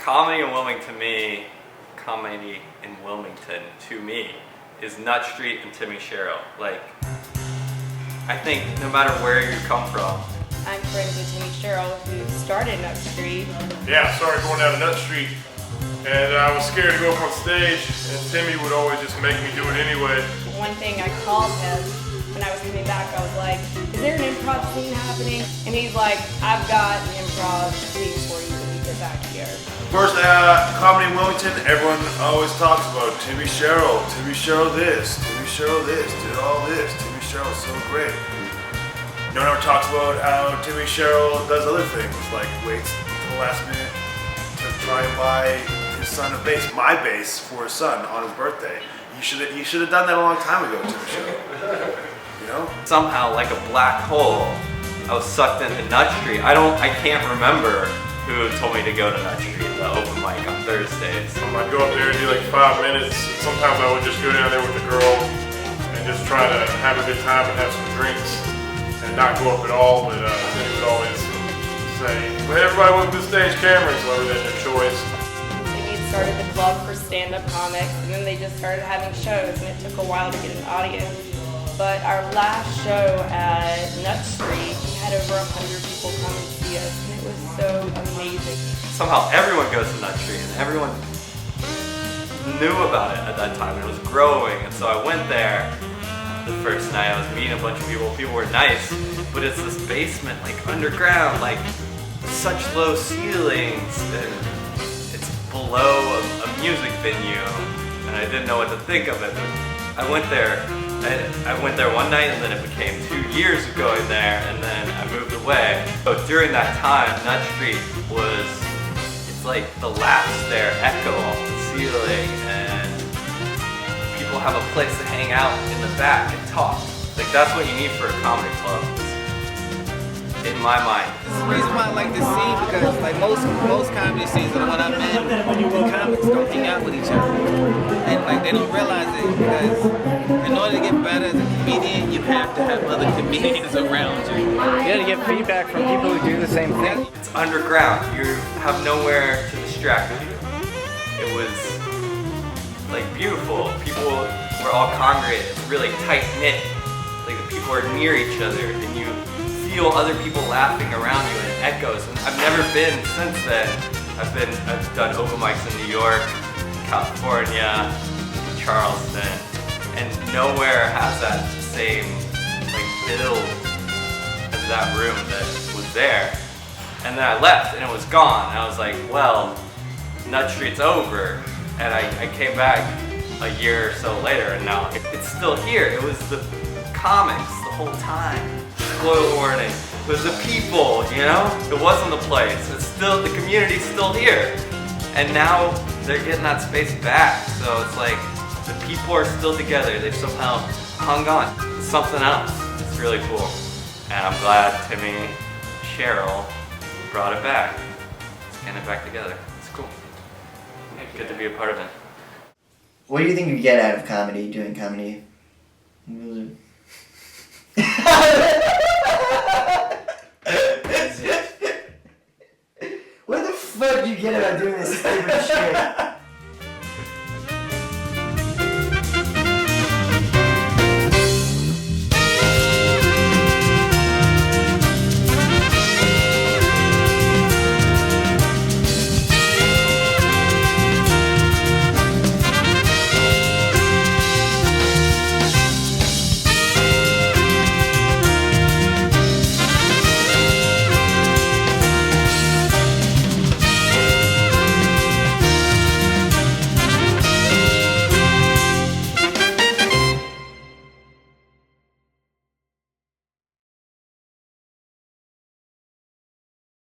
Comedy in Wilmington to me is Nut Street and Timmy Sherrill. Like, I think no matter where you come from. I'm friends with Timmy Sherrill, who started Nut Street. Yeah, started going down to Nut Street, and I was scared to go up on stage, and Timmy would always just make me do it anyway. One thing I called him when I was coming back, I was like, is there an improv scene happening? And he's like, I've got an improv scene for you when you get back here. First, comedy in Wilmington, everyone always talks about Timmy Sherrill this, Timmy Sherrill this, did all this, Timmy Sherrill's so great. No one ever talks about how Timmy Sherrill does other things, like waits until the last minute to try and buy his son a bass, my bass, for his son on his birthday. You should have done that a long time ago, Timmy Sherrill. You know? Somehow, like a black hole, I was sucked into Nut Street. I can't remember who told me to go to Nut Street, the open mic on Thursdays. I'd go up there and do like 5 minutes. Sometimes I would just go down there with the girl and just try to have a good time and have some drinks and not go up at all, but then he would always say, well, everybody went to the stage cameras, so that's their choice. Timmy had started the club for stand-up comics, and then they just started having shows, and it took a while to get an audience. But our last show at Nut Street, we had over 100 people come and see us, and it was so amazing. Somehow everyone goes to Nut Street, and everyone knew about it at that time. It was growing, and so I went there the first night. I was meeting a bunch of people. People were nice, but it's this basement, like underground, like such low ceilings, and it's below a music venue, and I didn't know what to think of it. But I went there one night, and then it became 2 years of going there, and then I moved away. So during that time, Nut Street it's like the laughs there echo off the ceiling, and people have a place to hang out in the back and talk. Like, that's what you need for a comedy club, in my mind. It's the reason why I like this scene, because like most comedy scenes that when I'm in, the comics don't hang out with each other. And like they don't realize it, because in order to get better as a comedian, you have to have other comedians around you. You got to get feedback from people who do the same thing. It's underground. You have nowhere to distract you. It was like beautiful. People were all congregated. It's really tight knit. Like the people are near each other, and you feel other people laughing around you, and it echoes. And I've never been since then. I've done open mics in New York, California, Charleston, and nowhere has that same like build as that room that was there. And then I left, and it was gone. And I was like, well, Nut Street's over. And I came back a year or so later, and now it's still here. It was the comics the whole time. Spoiler warning. It was the people, you know? It wasn't the place. It's still, the community's still here. And now they're getting that space back. So it's like the people are still together. They've somehow hung on. It's something else. It's really cool. And I'm glad Timmy Sherrill brought it back. It's getting it back together. It's cool. Good to be a part of it. What do you think you get out of comedy, doing comedy? What the fuck do you get out of doing this stupid shit?